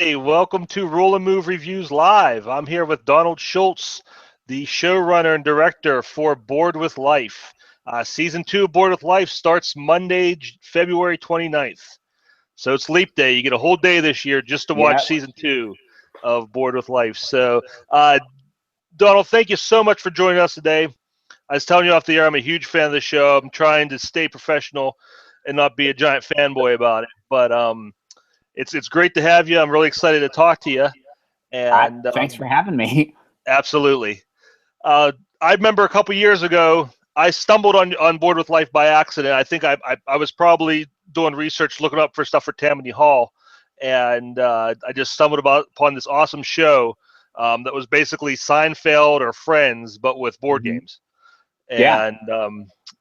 Hey, welcome to Roll and Move Reviews Live. I'm here with Donald Shults, the showrunner and director for Bored with Life. Season 2 of Bored with Life starts Monday, February 29th. So it's Leap Day. You get a whole day this year just to watch Season 2 of Bored with Life. So, Donald, thank you so much for joining us today. I was telling you off the air, I'm a huge fan of the show. I'm trying to stay professional and not be a giant fanboy about it. But it's great to have you. I'm really excited to talk to you. And thanks for having me. Absolutely. I remember a couple years ago, I stumbled on Bored with Life by accident. I think I was probably doing research, looking up for stuff for Tammany Hall, and I just stumbled upon this awesome show that was basically Seinfeld or Friends, but with board games. And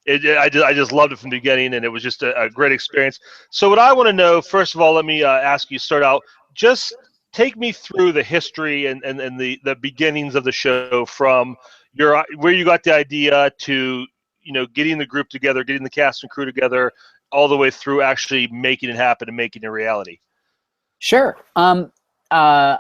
I just loved it from the beginning, and it was just a great experience. So what I want to know, first of all, let me ask you, start out, just take me through the history and the beginnings of the show from where you got the idea to, getting the group together, getting the cast and crew together, all the way through actually making it happen and making it a reality. Sure. The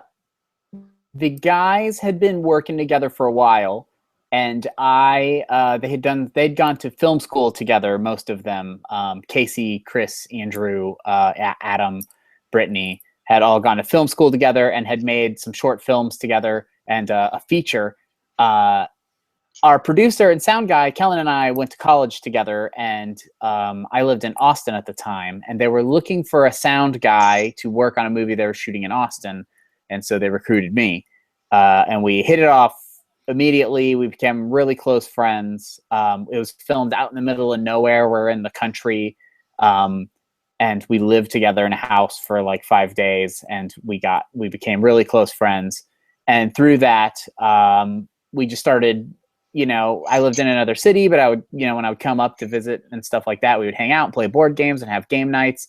guys had been working together for a while. And they'd gone to film school together, most of them. Casey, Chris, Andrew, Adam, Brittany had all gone to film school together and had made some short films together and a feature. Our producer and sound guy, Kellen, and I went to college together, and I lived in Austin at the time. And they were looking for a sound guy to work on a movie they were shooting in Austin. And so they recruited me. And we hit it off immediately. We became really close friends. It was filmed out in the middle of nowhere. We're in the country. And we lived together in a house for like 5 days, and we became really close friends. And through that, we just started, I lived in another city, but I would, when I would come up to visit and stuff like that, we would hang out and play board games and have game nights.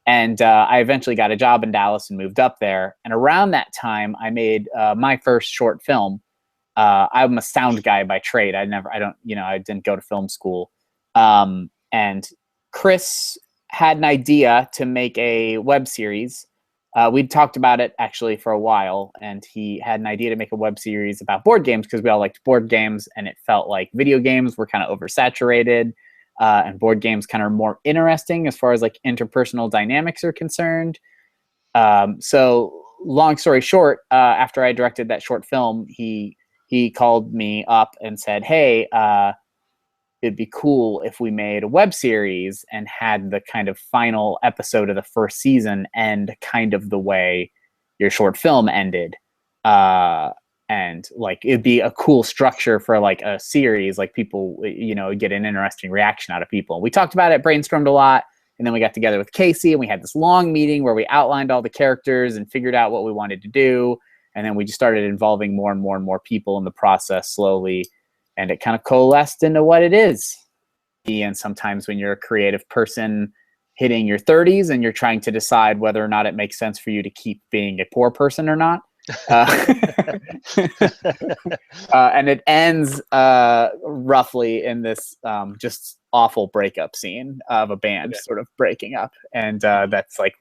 And I eventually got a job in Dallas and moved up there. And around that time, I made my first short film. I'm a sound guy by trade. I didn't go to film school. And Chris had an idea to make a web series. We'd talked about it actually for a while, and he had an idea to make a web series about board games because we all liked board games, and it felt like video games were kind of oversaturated, and board games kind of more interesting as far as like interpersonal dynamics are concerned. So long story short, after I directed that short film, he called me up and said, hey, it'd be cool if we made a web series and had the kind of final episode of the first season end kind of the way your short film ended. And like, it'd be a cool structure for like a series, like people, get an interesting reaction out of people. We talked about it, brainstormed a lot. And then we got together with Casey and we had this long meeting where we outlined all the characters and figured out what we wanted to do. And then we just started involving more and more and more people in the process slowly. And it kind of coalesced into what it is. And sometimes when you're a creative person hitting your 30s and you're trying to decide whether or not it makes sense for you to keep being a poor person or not. And it ends roughly in this just awful breakup scene of a band sort of breaking up. And that's like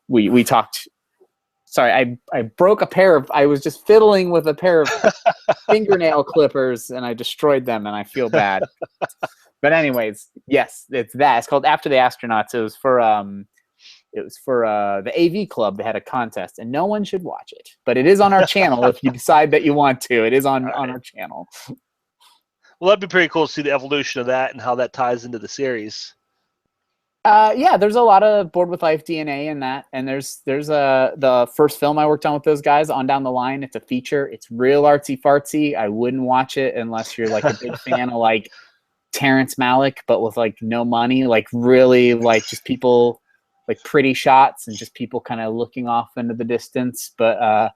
we talked. Sorry, I broke I was just fiddling with a pair of fingernail clippers and I destroyed them and I feel bad. But anyways, yes, it's that. It's called After the Astronauts. It was for the AV Club. They had a contest and no one should watch it. But it is on our channel if you decide that you want to. It is on our channel. Well, that'd be pretty cool to see the evolution of that and how that ties into the series. Yeah, there's a lot of Bored with Life DNA in that, and there's the first film I worked on with those guys, On Down the Line. It's a feature. It's real artsy fartsy. I wouldn't watch it unless you're like a big fan of like Terrence Malick, but with like no money, like really like just people like pretty shots and just people kind of looking off into the distance. But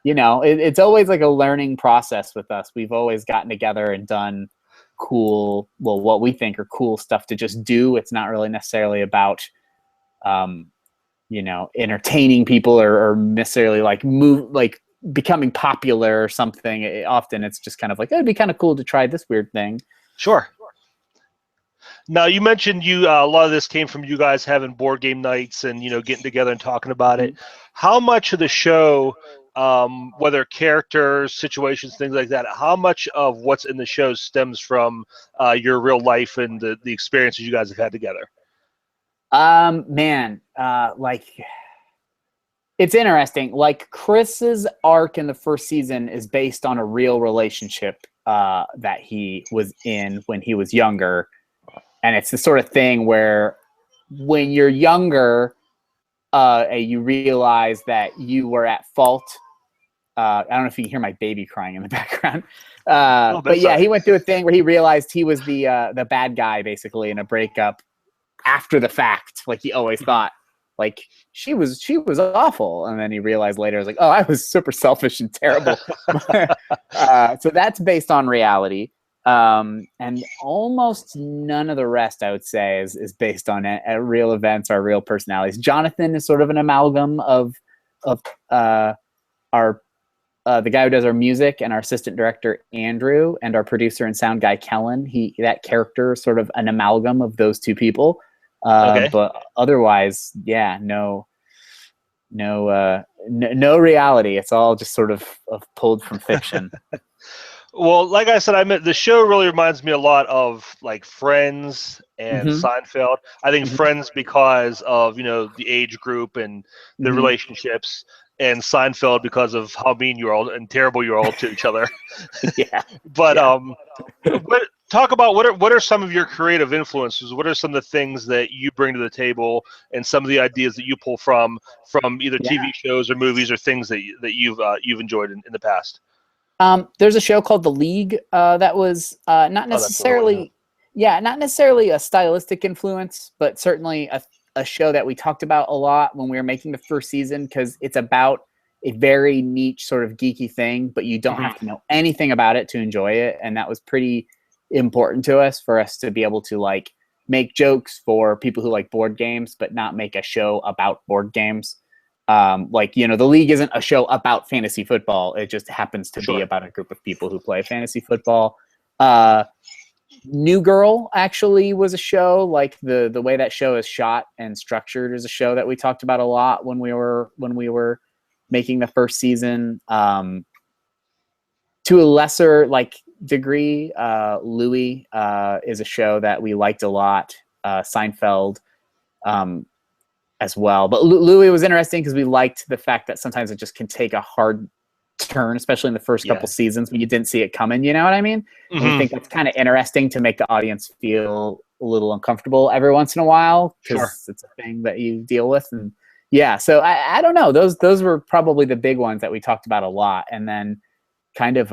it's always like a learning process with us. We've always gotten together and done cool, what we think are cool stuff to just do. It's not really necessarily about entertaining people or necessarily like becoming popular or something. Often it's just kind of like, it'd be kind of cool to try this weird thing. Sure. Now, you mentioned a lot of this came from you guys having board game nights and getting together and talking about it. How much of the show, whether characters, situations, things like that, how much of what's in the show stems from your real life and the experiences you guys have had together? Man, like it's interesting. Like Chris's arc in the first season is based on a real relationship that he was in when he was younger. And it's the sort of thing where when you're younger, you realize that you were at fault. I don't know if you can hear my baby crying in the background. But yeah, he went through a thing where he realized he was the bad guy, basically, in a breakup after the fact. Like he always thought, like she was awful. And then he realized later, like, oh, I was super selfish and terrible. So that's based on reality. And almost none of the rest, I would say, is based on real events or real personalities. Jonathan is sort of an amalgam of our the guy who does our music and our assistant director Andrew and our producer and sound guy Kellen. That character is sort of an amalgam of those two people. Okay. But otherwise, yeah, no reality. It's all just sort of pulled from fiction. Well, like I said, the show really reminds me a lot of like Friends and Seinfeld. I think Friends because of the age group and the relationships, and Seinfeld because of how mean you are all and terrible you are all to each other. Yeah. But talk about what are some of your creative influences? What are some of the things that you bring to the table, and some of the ideas that you pull from either TV shows or movies or things that you've enjoyed in the past? There's a show called The League that was not necessarily a stylistic influence, but certainly a show that we talked about a lot when we were making the first season, because it's about a very niche sort of geeky thing, but you don't have to know anything about it to enjoy it. And that was pretty important to us, for us to be able to like make jokes for people who like board games, but not make a show about board games. The League isn't a show about fantasy football. It just happens to be about a group of people who play fantasy football. New Girl actually was a show, like the way that show is shot and structured is a show that we talked about a lot when we were making the first season. To a lesser degree, Louis is a show that we liked a lot. Seinfeld as well. But Louis was interesting because we liked the fact that sometimes it just can take a hard turn, especially in the first couple seasons when you didn't see it coming. You know what I mean? And we think that's kind of interesting to make the audience feel a little uncomfortable every once in a while, because it's a thing that you deal with. And yeah, so I don't know. Those were probably the big ones that we talked about a lot. And then kind of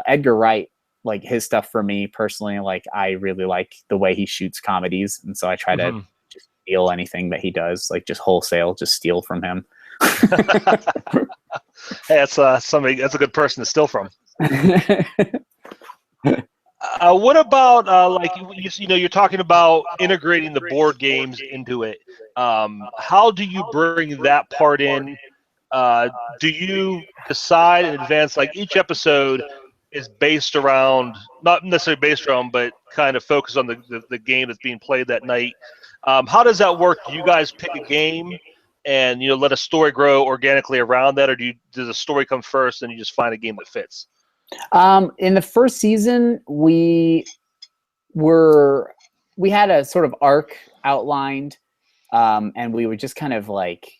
Edgar Wright, like his stuff for me personally, like I really like the way he shoots comedies, and so I try to just steal anything that he does, like just wholesale, just steal from him. Hey, that's a good person to steal from. What about you're talking about integrating the board games into it? How do you bring that part in? Do you decide in advance, like each episode is based around, not necessarily based around, but kind of focus on the game that's being played that night? How does that work? Do you guys pick a game and let a story grow organically around that, or does the story come first and you just find a game that fits? In the first season, we had a sort of arc outlined, and we would just kind of like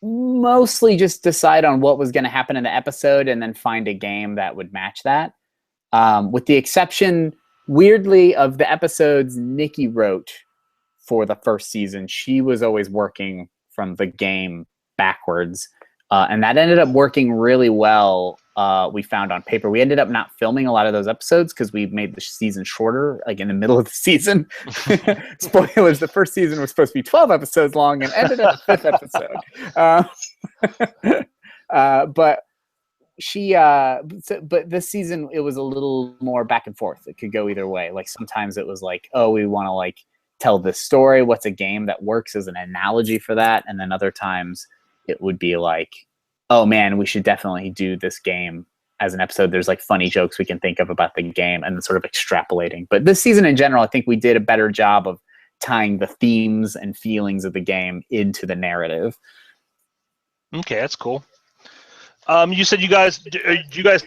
mostly just decide on what was going to happen in the episode and then find a game that would match that. With the exception, weirdly, of the episodes Nikki wrote for the first season. She was always working from the game backwards. And that ended up working really well, we found on paper. We ended up not filming a lot of those episodes because we made the season shorter, like in the middle of the season. Spoilers, the first season was supposed to be 12 episodes long and ended at the 5th episode. But but this season, it was a little more back and forth. It could go either way. Like sometimes it was like, oh, we want to like tell this story. What's a game that works as an analogy for that? And then other times it would be like, oh man, we should definitely do this game as an episode, there's like funny jokes we can think of about the game and sort of extrapolating. But this season in general, I think we did a better job of tying the themes and feelings of the game into the narrative. Okay, that's cool. You said do you guys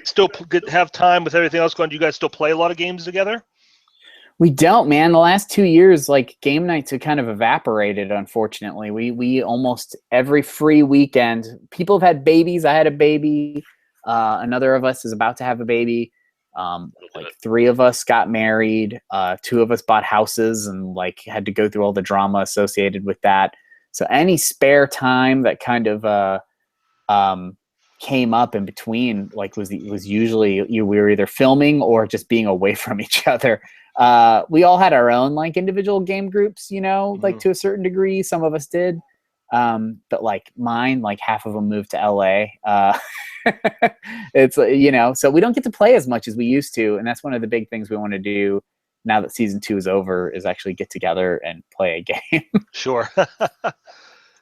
still have time with everything else going? Do you guys still play a lot of games together? We don't, man. The last 2 years, like, game nights have kind of evaporated, unfortunately. We almost every free weekend, people have had babies. I had a baby. Another of us is about to have a baby. Like 3 of us got married. 2 of us bought houses and like had to go through all the drama associated with that. So any spare time that kind of came up in between, like, was usually we were either filming or just being away from each other. We all had our own like individual game groups, you know, like to a certain degree. Some of us did, but like mine, like half of them moved to LA. It's, you know, so we don't get to play as much as we used to, and that's one of the big things we want to do now that season 2 is over, is actually get together and play a game. Sure.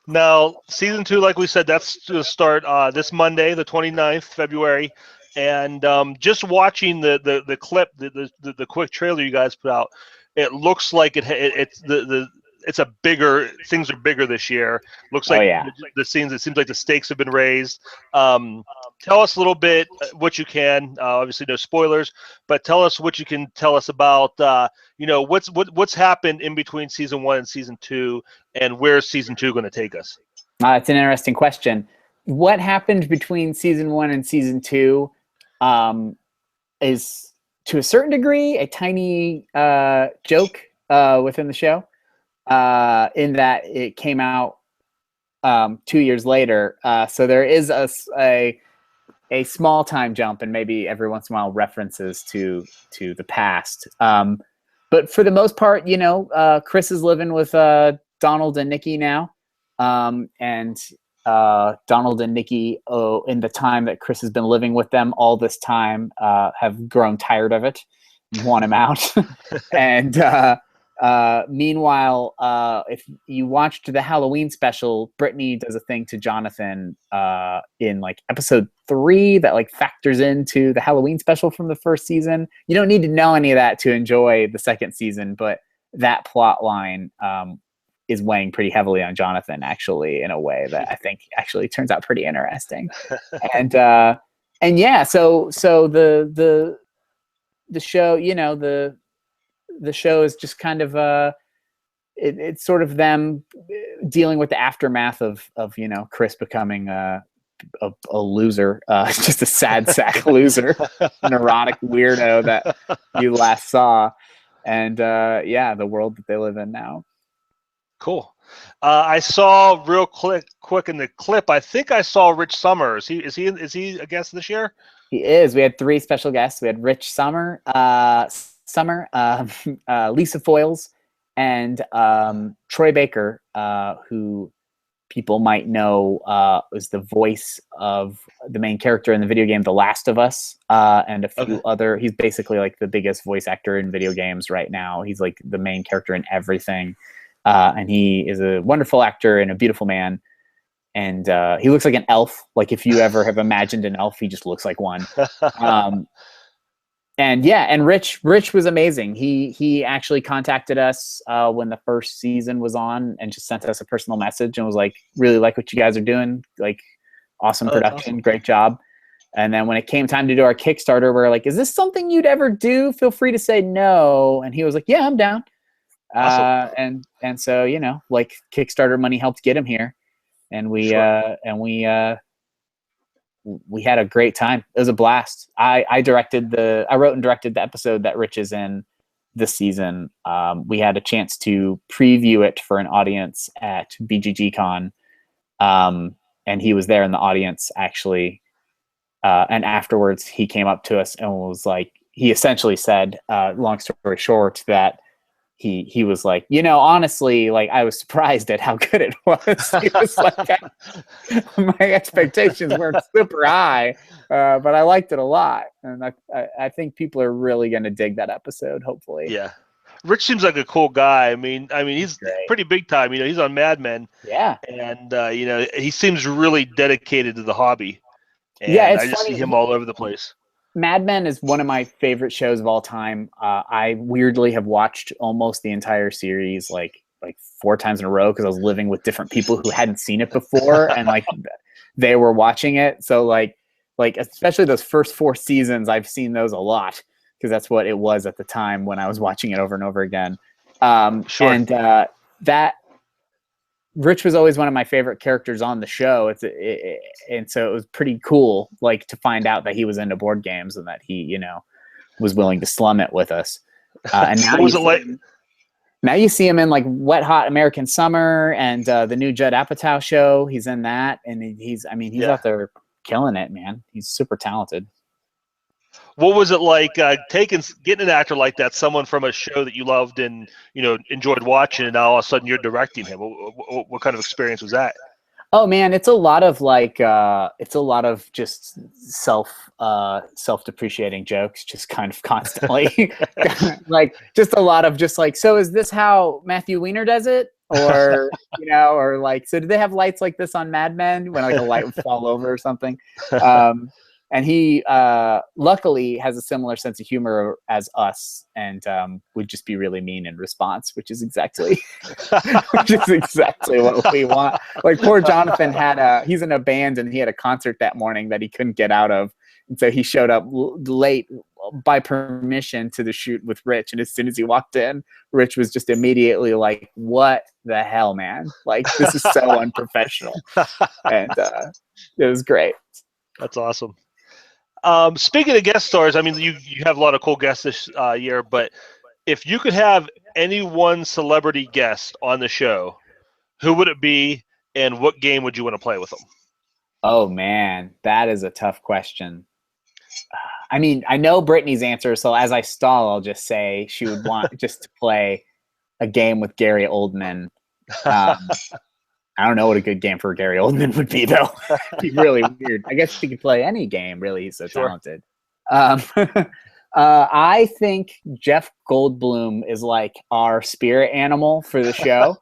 Now, season 2, like we said, that's to start this Monday, the 29th February. And just watching the clip, the quick trailer you guys put out, it looks like it's a bigger, things are bigger this year. Looks like it seems like the stakes have been raised. Tell us a little bit what you can. Obviously, no spoilers, but tell us what you can tell us about you know, what's happened in between season 1 and season 2, and where's season 2 going to take us? It's an interesting question. What happened between season 1 and season 2 is, to a certain degree, a tiny joke within the show, in that it came out 2 years later. So there is a small time jump, and maybe every once in a while references to the past. But for the most part, you know, Chris is living with Donald and Nikki now. And Donald and Nikki, in the time that Chris has been living with them all this time, have grown tired of it, want him out. And meanwhile, if you watched the Halloween special, Brittany does a thing to Jonathan in like episode 3 that like factors into the Halloween special from the first season. You don't need to know any of that to enjoy the second season, but that plot line is weighing pretty heavily on Jonathan, actually, in a way that I think actually turns out pretty interesting. And yeah, so the show, you know, the show is just kind of it's sort of them dealing with the aftermath of you know, Chris becoming a loser, just a sad sack loser, neurotic weirdo that you last saw, and yeah, the world that they live in now. Cool. I saw real quick in the clip, I think I saw Rich Sommer. Is he a guest this year? He is. We had 3 special guests. We had Rich Sommer, Lisa Foyles, and Troy Baker, who people might know was the voice of the main character in the video game The Last of Us, and a few other. He's basically like the biggest voice actor in video games right now. He's like the main character in everything. And he is a wonderful actor and a beautiful man. And he looks like an elf. Like, if you ever have imagined an elf, he just looks like one. And yeah, and Rich was amazing. He actually contacted us when the first season was on, and just sent us a personal message and was like, really like what you guys are doing. Like, awesome production, awesome. Great job. And then when it came time to do our Kickstarter, we're like, is this something you'd ever do? Feel free to say no. And he was like, yeah, I'm down. Awesome. And so, you know, like, Kickstarter money helped get him here, and we had a great time. It was a blast. I wrote and directed the episode that Rich is in this season. We had a chance to preview it for an audience at BGG Con, and he was there in the audience, actually. And afterwards, he came up to us and was like, he essentially said, long story short, that he was like, you know, honestly, like, I was surprised at how good it was. He was like, my expectations weren't super high, but I liked it a lot. And I think people are really going to dig that episode, hopefully. Yeah. Rich seems like a cool guy. I mean, he's pretty big time. You know, he's on Mad Men. Yeah. And, you know, he seems really dedicated to the hobby. And yeah, it's I just funny. see him all over the place. Mad Men is one of my favorite shows of all time. I weirdly have watched almost the entire series like 4 times in a row because I was living with different people who hadn't seen it before, and like they were watching it. So like especially those first 4 seasons, I've seen those a lot because that's what it was at the time when I was watching it over and over again. Sure. And that Rich was always one of my favorite characters on the show. And so it was pretty cool, like, to find out that he was into board games and that he, you know, was willing to slum it with us. And now What was it like? Now you see him in like Wet Hot American Summer and the new Judd Apatow show. He's in that, and he's out there killing it, man. He's super talented. What was it like getting an actor like that, someone from a show that you loved and enjoyed watching, and now all of a sudden you're directing him? What kind of experience was that? Oh man, it's a lot of just self-depreciating jokes, just kind of constantly, like just a lot of just like, so is this how Matthew Weiner does it? Or or like, so do they have lights like this on Mad Men when like a light would fall over or something? And he luckily has a similar sense of humor as us, and would just be really mean in response, which is exactly what we want. Like poor Jonathan he's in a band and he had a concert that morning that he couldn't get out of, and so he showed up late by permission to the shoot with Rich, and as soon as he walked in, Rich was just immediately like, "What the hell, man? Like, this is so unprofessional," and it was great. That's awesome. Speaking of guest stars, I mean, you have a lot of cool guests this year, but if you could have any one celebrity guest on the show, who would it be, and what game would you want to play with them? Oh man, that is a tough question. I mean, I know Brittany's answer, so as I stall, I'll just say she would want just to play a game with Gary Oldman. I don't know what a good game for Gary Oldman would be, though. It'd be really weird. I guess he could play any game, really. He's so talented. I think Jeff Goldblum is like our spirit animal for the show.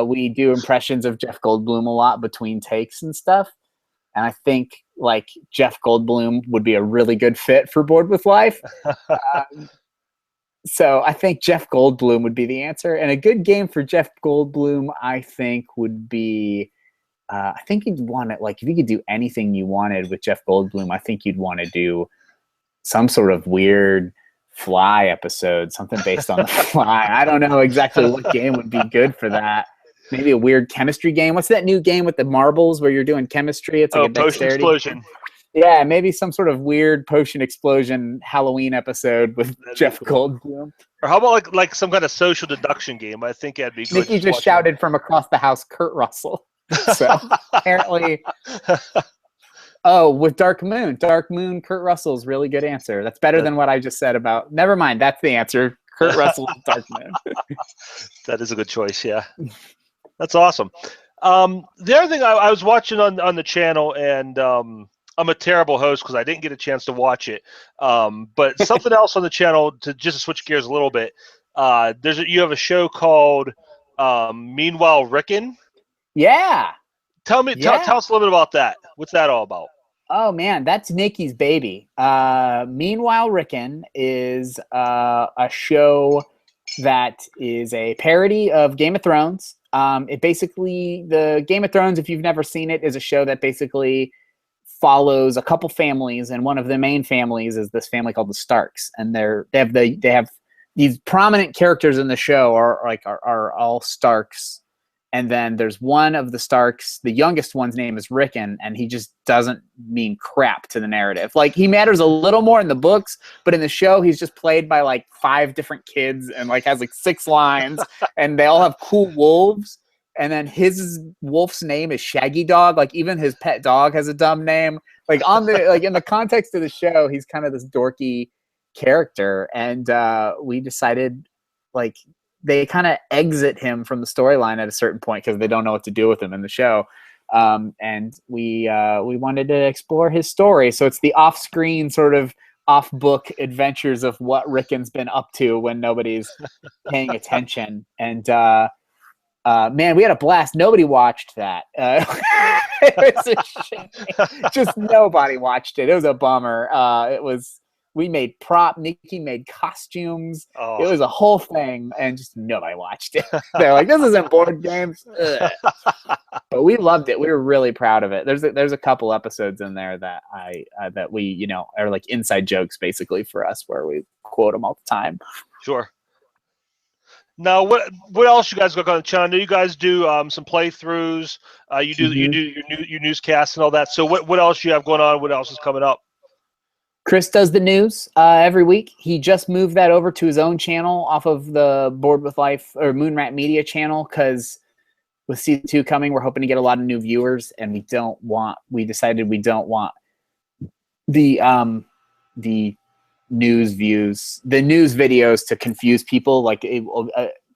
We do impressions of Jeff Goldblum a lot between takes and stuff. And I think like Jeff Goldblum would be a really good fit for Board with Life. So I think Jeff Goldblum would be the answer. And a good game for Jeff Goldblum, I think, would be, I think you'd want it, like, if you could do anything you wanted with Jeff Goldblum, I think you'd want to do some sort of weird Fly episode, something based on the Fly. I don't know exactly what game would be good for that. Maybe a weird chemistry game. What's that new game with the marbles where you're doing chemistry? It's like a Potion Explosion. Yeah, maybe some sort of weird potion explosion Halloween episode with Jeff Goldblum. Or how about like some kind of social deduction game? I think that'd be good. Nikki just shouted from across the house, Kurt Russell. So apparently, with Dark Moon. Dark Moon, Kurt Russell's really good answer. That's better than what I just said about. Never mind, that's the answer. Kurt Russell, Dark Moon. That is a good choice. Yeah, that's awesome. The other thing I was watching on the channel, and I'm a terrible host because I didn't get a chance to watch it. But something else on the channel, to switch gears a little bit. You have a show called Meanwhile Rickon. Yeah. Tell us a little bit about that. What's that all about? Oh man, that's Nikki's baby. Meanwhile Rickon is a show that is a parody of Game of Thrones. It basically, the Game of Thrones, if you've never seen it, is a show that basically follows a couple families, and one of the main families is this family called the Starks, and they have these prominent characters in the show are all Starks, and then there's one of the Starks, the youngest one's name is Rickon, and he just doesn't mean crap to the narrative. Like, he matters a little more in the books, but in the show he's just played by like 5 different kids and like has like 6 lines, and they all have cool wolves. And then his wolf's name is Shaggy Dog. Like, even his pet dog has a dumb name. Like, in the context of the show, he's kind of this dorky character. And we decided, like, they kind of exit him from the storyline at a certain point because they don't know what to do with him in the show. And we wanted to explore his story. So it's the off-screen sort of off-book adventures of what Rickon's been up to when nobody's paying attention. And Man, we had a blast. Nobody watched that. It was a shame. Just nobody watched it. It was a bummer. We made Nikki made costumes. Oh. It was a whole thing, and just nobody watched it. They're like, this isn't board games. Ugh. But we loved it. We were really proud of it. There's a couple episodes in there that that we are like inside jokes basically for us, where we quote them all the time. Sure. Now, what else you guys got on the channel? I know you guys do some playthroughs. You do your newscasts and all that. So what else you have going on? What else is coming up? Chris does the news every week. He just moved that over to his own channel off of the Board with Life or Moonrat Media channel, because with season 2 coming, we're hoping to get a lot of new viewers, and we decided we don't want the news videos to confuse people. Like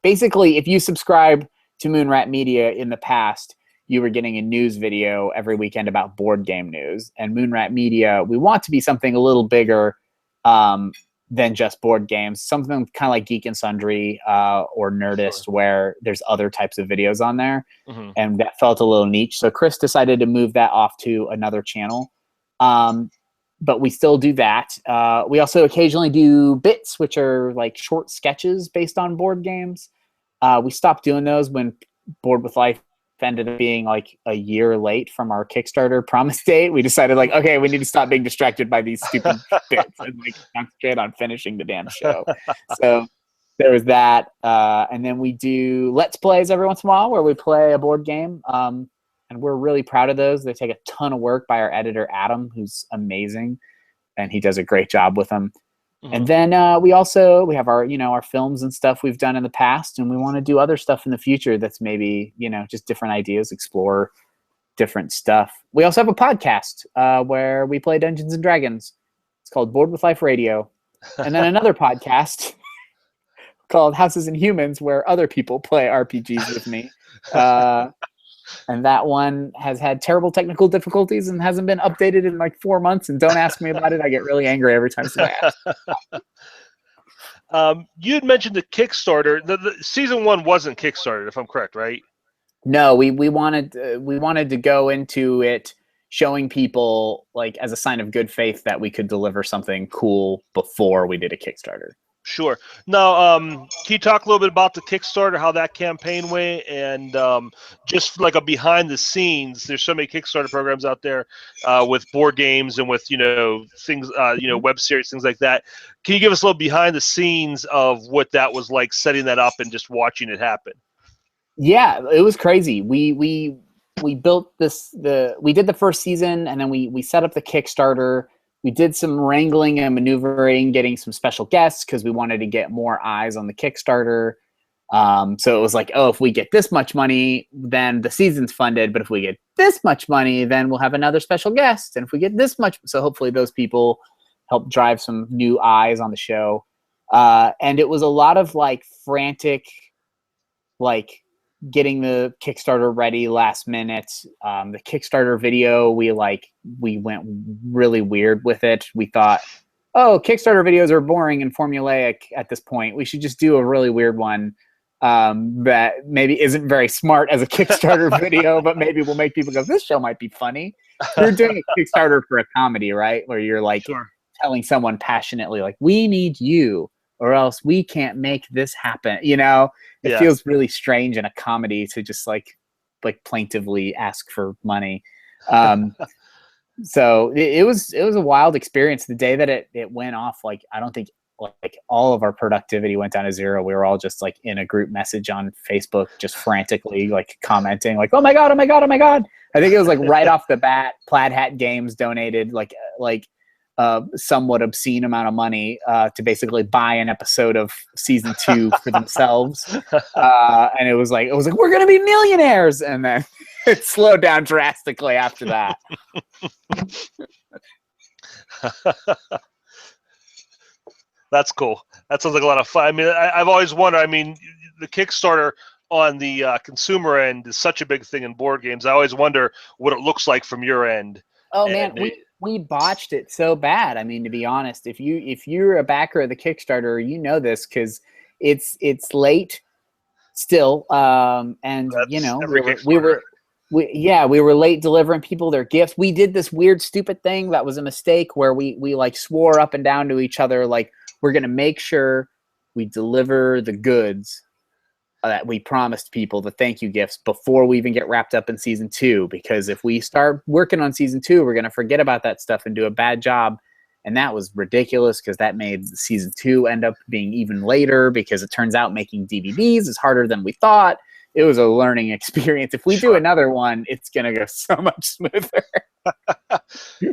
basically, if you subscribe to Moonrat Media in the past, you were getting a news video every weekend about board game news. And Moonrat Media, we want to be something a little bigger than just board games, something kind of like Geek and Sundry or Nerdist, where there's other types of videos on there. Mm-hmm. And that felt a little niche. So Chris decided to move that off to another channel. But we still do that. We also occasionally do bits, which are like short sketches based on board games. We stopped doing those when Board with Life ended up being like a year late from our Kickstarter promise date. We decided like, okay, we need to stop being distracted by these stupid bits and like concentrate on finishing the damn show. So there was that. And then we do Let's Plays every once in a while where we play a board game. And we're really proud of those. They take a ton of work by our editor, Adam, who's amazing. And he does a great job with them. Mm-hmm. And then we have our, our films and stuff we've done in the past, and we want to do other stuff in the future that's maybe, just different ideas, explore different stuff. We also have a podcast where we play Dungeons and Dragons. It's called Board with Life Radio. And then another podcast called Houses and Humans, where other people play RPGs with me. And that one has had terrible technical difficulties and hasn't been updated in like 4 months. And don't ask me about it. I get really angry every time somebody asks. You had mentioned the Kickstarter. The season 1 wasn't Kickstarted, if I'm correct, right? No, we wanted to go into it showing people, like, as a sign of good faith that we could deliver something cool before we did a Kickstarter. Sure. Now, can you talk a little bit about the Kickstarter, how that campaign went, and just like a behind the scenes? There's so many Kickstarter programs out there with board games and with things, web series, things like that. Can you give us a little behind the scenes of what that was like, setting that up and just watching it happen? Yeah, it was crazy. We built this. We did the first season, and then we set up the Kickstarter. We did some wrangling and maneuvering, getting some special guests because we wanted to get more eyes on the Kickstarter. So it was like, oh, if we get this much money, then the season's funded. But if we get this much money, then we'll have another special guest. And if we get this much, so hopefully those people help drive some new eyes on the show. And it was a lot of like frantic, like getting the Kickstarter ready last minute. The Kickstarter video, we went really weird with it. We thought, oh, Kickstarter videos are boring and formulaic at this point. We should just do a really weird one that maybe isn't very smart as a Kickstarter video, but maybe will make people go, this show might be funny. You're doing a Kickstarter for a comedy, right? Where you're like telling someone passionately, like, we need you, or else we can't make this happen. It feels really strange in a comedy to just like plaintively ask for money. So it was a wild experience. The day that it went off, like, I don't think like all of our productivity went down to zero. We were all just like in a group message on Facebook, just frantically like commenting like, oh my God, oh my God, oh my God. I think it was like right off the bat, Plaid Hat Games donated like somewhat obscene amount of money to basically buy an episode of season 2 for themselves. And it was like, we're going to be millionaires. And then it slowed down drastically after that. That's cool. That sounds like a lot of fun. I mean, I've always wondered, I mean, the Kickstarter on the consumer end is such a big thing in board games. I always wonder what it looks like from your end. Oh, man, we botched it so bad. I mean, to be honest, if you're a backer of the Kickstarter, you know this because it's late still, and you That's know, every we were late delivering people their gifts. We did this weird, stupid thing that was a mistake where we like swore up and down to each other, like, we're going to make sure we deliver the goods that we promised people, the thank you gifts, before we even get wrapped up in season 2. Because if we start working on season 2, we're going to forget about that stuff and do a bad job. And that was ridiculous, because that made season 2 end up being even later, because it turns out making DVDs is harder than we thought. It was a learning experience. If we do another one, it's going to go so much smoother.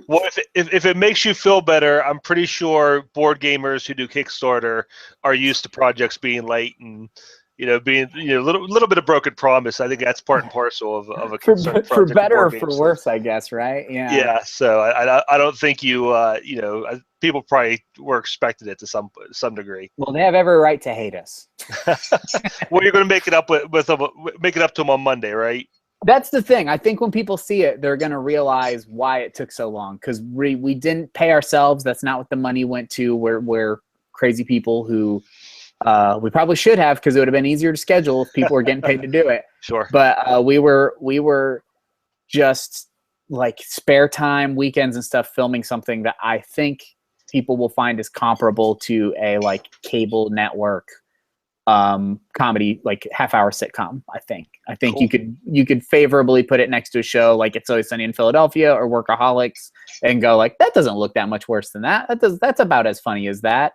Well, if it makes you feel better, I'm pretty sure board gamers who do Kickstarter are used to projects being late and, you know, being, you know, a little bit of broken promise. I think that's part and parcel of a Kickstarter project. For better or for worse, I guess, right? Yeah. Yeah. So I don't think you know, people probably were expecting it to some degree. Well, they have every right to hate us. Well, you're going to make it up with them, make it up to them on Monday, right? That's the thing. I think when people see it, they're going to realize why it took so long, because we didn't pay ourselves. That's not what the money went to. We're crazy people who we probably should have, because it would have been easier to schedule if people were getting paid to do it. Sure. But we were just like spare time, weekends and stuff, filming something that I think people will find is comparable to a like cable network comedy, like half-hour sitcom. I think cool. you could favorably put it next to a show like It's Always Sunny in Philadelphia or Workaholics and go like, that doesn't look that much worse than that. That's about as funny as that,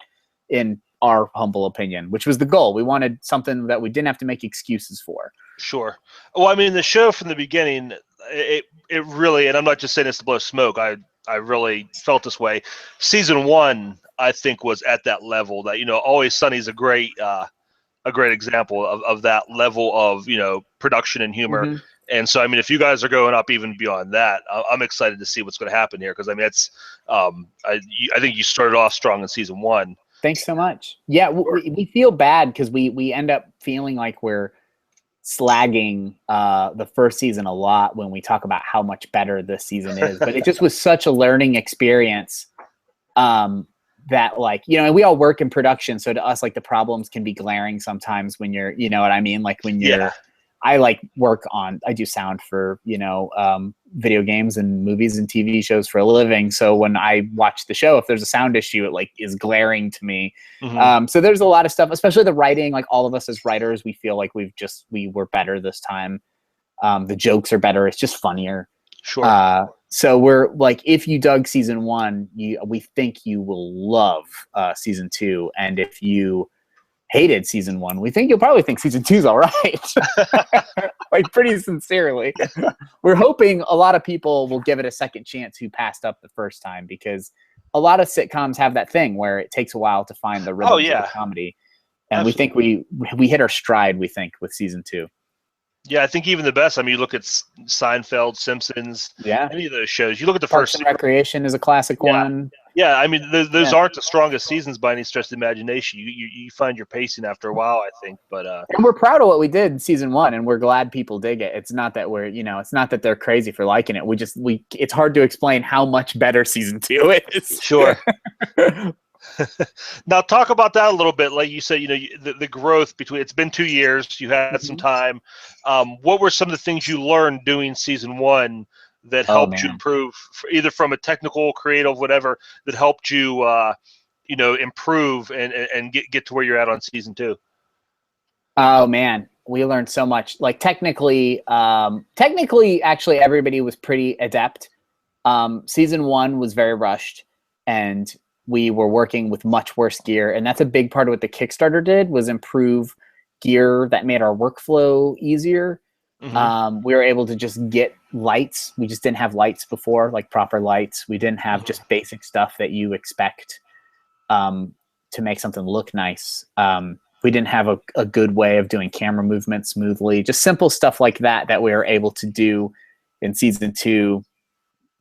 in our humble opinion, which was the goal. We wanted something that we didn't have to make excuses for. Sure. Well, I mean, the show from the beginning, it really, and I'm not just saying this to blow smoke, I really felt this way. Season 1, I think, was at that level that, you know, Always Sunny is a great example of that level of, you know, production and humor. Mm-hmm. And so, I mean, if you guys are going up even beyond that, I'm excited to see what's going to happen here, because I mean, it's I think you started off strong in season 1. Thanks so much. Yeah, we feel bad because we end up feeling like we're slagging the first season a lot when we talk about how much better this season is. But it just was such a learning experience that, like, you know, and we all work in production. So to us, like, the problems can be glaring sometimes when you're, you know what I mean? Like when you're, I do sound for, you know, video games and movies and TV shows for a living. So when I watch the show, if there's a sound issue, it like is glaring to me. Mm-hmm. So there's a lot of stuff, especially the writing, like all of us as writers, we feel like we were better this time. The jokes are better. It's just funnier. Sure. So we're like, if you dug season 1, we think you will love season 2. And if you hated season 1, we think you'll probably think season 2's all right. Like, pretty sincerely. We're hoping a lot of people will give it a second chance who passed up the first time, because a lot of sitcoms have that thing where it takes a while to find the rhythm of the comedy. And absolutely. We think we hit our stride, we think, with season 2. Yeah, I think even the best. I mean, you look at Seinfeld, Simpsons, any of those shows. You look at the Parks first. And Recreation is a classic one. Yeah, I mean, those aren't the strongest seasons by any stretch of the imagination. You find your pacing after a while, I think. But and we're proud of what we did in season 1, and we're glad people dig it. It's not that it's not that they're crazy for liking it. It's hard to explain how much better season 2 is. Sure. Now talk about that a little bit. Like you said, you know, the growth between, it's been 2 years. You had some time. What were some of the things you learned doing season 1 that helped you improve, either from a technical, creative, whatever, that helped you, you know, improve and get to where you're at on season 2? Oh man, we learned so much. Like technically, actually, everybody was pretty adept. Season 1 was very rushed, and we were working with much worse gear, and that's a big part of what the Kickstarter did, was improve gear that made our workflow easier. Mm-hmm. We were able to just get lights. We just didn't have lights before, like proper lights. We didn't have just basic stuff that you expect to make something look nice. We didn't have a good way of doing camera movement smoothly. Just simple stuff like that we were able to do in season 2.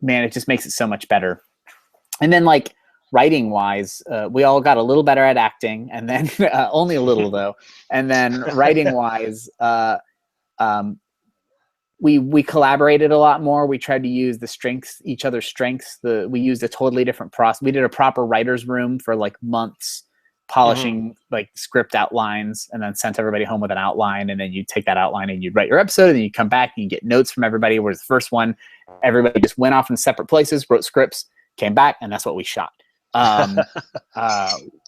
Man, it just makes it so much better. And then, like, writing wise, we all got a little better at acting, and then only a little though. And then writing wise, we collaborated a lot more. We tried to use each other's strengths. We used a totally different process. We did a proper writer's room for like months polishing like script outlines, and then sent everybody home with an outline, and then you take that outline and you'd write your episode, and then you come back and you get notes from everybody. Whereas the first one, everybody just went off in separate places, wrote scripts, came back, and that's what we shot.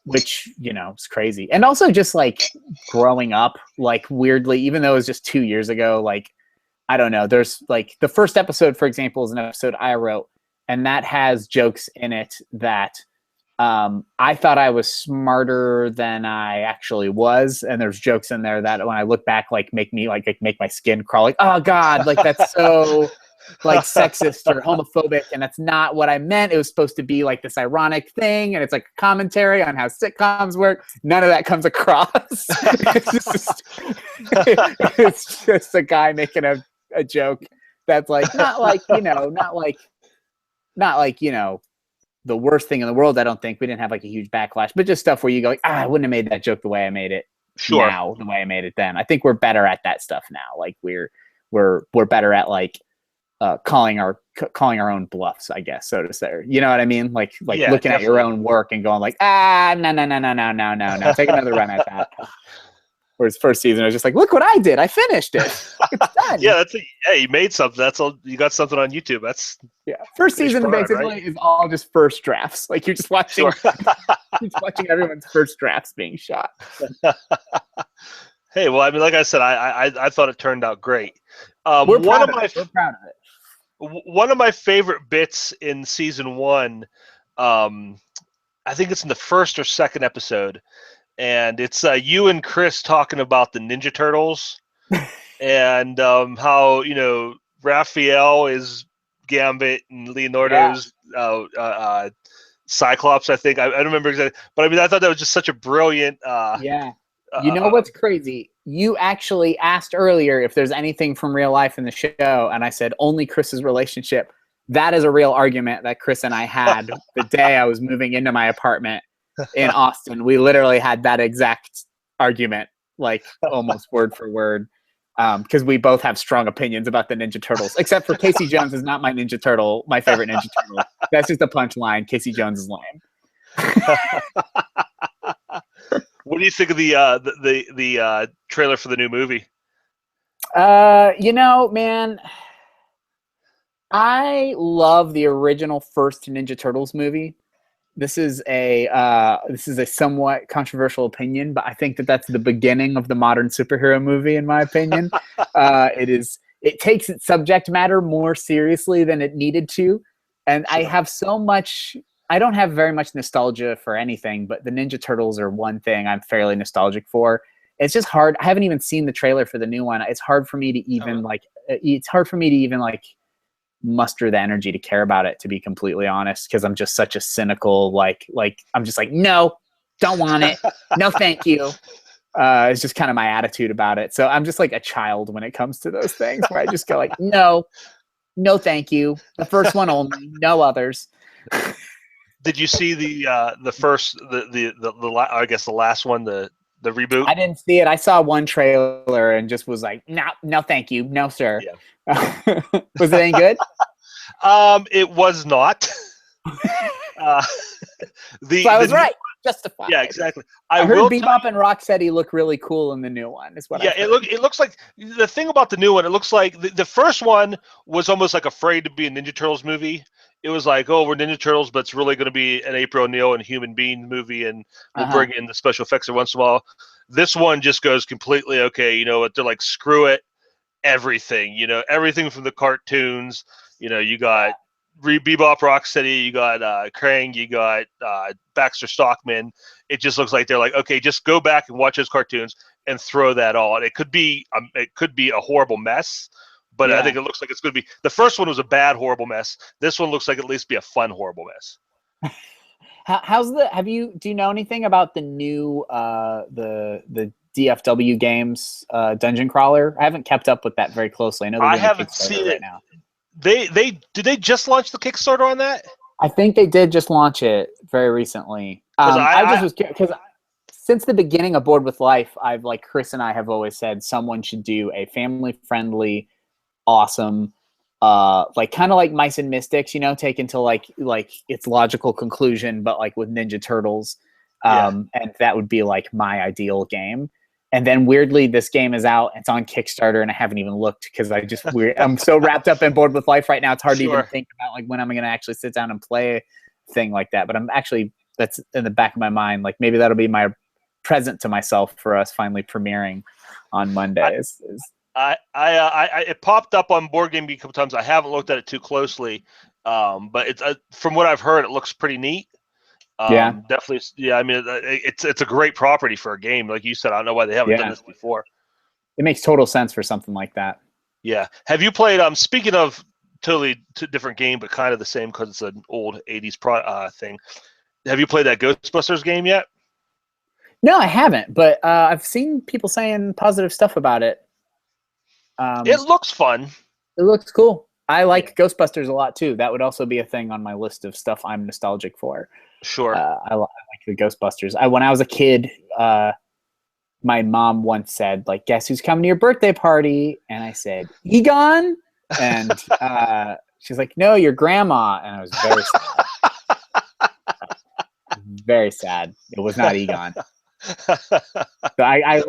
Which, you know, is crazy. And also just like growing up, like weirdly, even though it was just 2 years ago, like, I don't know, there's like the first episode, for example, is an episode I wrote, and that has jokes in it that I thought I was smarter than I actually was. And there's jokes in there that when I look back, like make me like make my skin crawl, like, oh God, like that's so like sexist or homophobic, and that's not what I meant. It was supposed to be like this ironic thing, and it's like a commentary on how sitcoms work. None of that comes across. It's just a guy making a joke that's like not like the worst thing in the world. I don't think we didn't have like a huge backlash, but just stuff where you go like, I wouldn't have made that joke the way I made it now, the way I made it then. I think we're better at that stuff now. Like we're better at like calling our own bluffs, I guess, so to say. You know what I mean? Like looking definitely at your own work and going like, no, take another run at that. Whereas first season, I was just like, look what I did. I finished it. It's done. Yeah, you made something. That's all. You got something on YouTube. That's First season basically is all just first drafts. Like you're just watching, watching everyone's first drafts being shot. Hey, well, I mean, like I said, I thought it turned out great. We're proud of it. One of my favorite bits in season 1, I think it's in the first or second episode, and it's you and Chris talking about the Ninja Turtles and how, you know, Raphael is Gambit and Leonardo's Cyclops, I think. I don't remember exactly, but I mean, I thought that was just such a brilliant. You know what's crazy? You actually asked earlier if there's anything from real life in the show, and I said only Chris's relationship. That is a real argument that Chris and I had the day I was moving into my apartment in Austin. We literally had that exact argument, like almost word for word, because we both have strong opinions about the Ninja Turtles, except for Casey Jones is not my Ninja Turtle, my favorite Ninja Turtle. That's just a punchline. Casey Jones is lame. What do you think of the trailer for the new movie? You know, man, I love the original first Ninja Turtles movie. This is a somewhat controversial opinion, but I think that that's the beginning of the modern superhero movie, in my opinion. It takes its subject matter more seriously than it needed to, and I have so much. I don't have very much nostalgia for anything, but the Ninja Turtles are one thing I'm fairly nostalgic for. It's just hard. I haven't even seen the trailer for the new one. It's hard for me to even muster the energy to care about it, to be completely honest, because I'm just such a cynical, like I'm just like, no, don't want it. No, thank you. It's just kind of my attitude about it. So I'm just like a child when it comes to those things, where I just go like, no, thank you. The first one only, no others. Did you see the first I guess the last one, the reboot? I didn't see it. I saw one trailer and just was like, no, thank you, no, sir. Yeah. Was it any good? It was not. So I was right. Justified. Yeah, exactly. I heard Bebop and Rocksteady look really cool in the new one. Is what? Yeah, it looks like the thing about the new one. It looks like the first one was almost like afraid to be a Ninja Turtles movie. It was like, oh, we're Ninja Turtles, but it's really going to be an April O'Neil and Human Being movie, and we'll bring in the special effects every once in a while. This one just goes completely, okay, you know what? They're like, screw it, everything. You know, everything from the cartoons. You know, you got Bebop, Rocksteady, you got Krang, you got Baxter Stockman. It just looks like they're like, okay, just go back and watch those cartoons and throw that on. It could be a horrible mess. But I think it looks like it's going to be. The first one was a bad, horrible mess. This one looks like at least be a fun, horrible mess. Do you know anything about the new the DFW games dungeon crawler? I haven't kept up with that very closely. I know I haven't seen it right now. Did they just launch the Kickstarter on that? I think they did just launch it very recently. Because since the beginning of Board with Life, I've like Chris and I have always said someone should do a family-friendly, awesome, like kind of like Mice and Mystics, you know, taken to like its logical conclusion, but like with Ninja Turtles. And that would be like my ideal game. And then weirdly, this game is out. It's on Kickstarter, and I haven't even looked because I'm so wrapped up and bored with life right now. It's hard to even think about like when I'm going to actually sit down and play a thing like that. But that's in the back of my mind. Like maybe that'll be my present to myself for us finally premiering on Mondays. It popped up on Board Game Geek a couple times. I haven't looked at it too closely, but it's from what I've heard, it looks pretty neat. Definitely. Yeah, I mean, it's a great property for a game, like you said. I don't know why they haven't done this before. It makes total sense for something like that. Yeah. Have you played? Speaking of totally different game, but kind of the same because it's an old '80s thing. Have you played that Ghostbusters game yet? No, I haven't, but I've seen people saying positive stuff about it. It looks fun. It looks cool. I like Ghostbusters a lot too. That would also be a thing on my list of stuff I'm nostalgic for. Sure. I like the Ghostbusters. When I was a kid, my mom once said, like, guess who's coming to your birthday party? And I said, Egon? And she's like, no, your grandma. And I was very sad. Very sad. It was not Egon. So I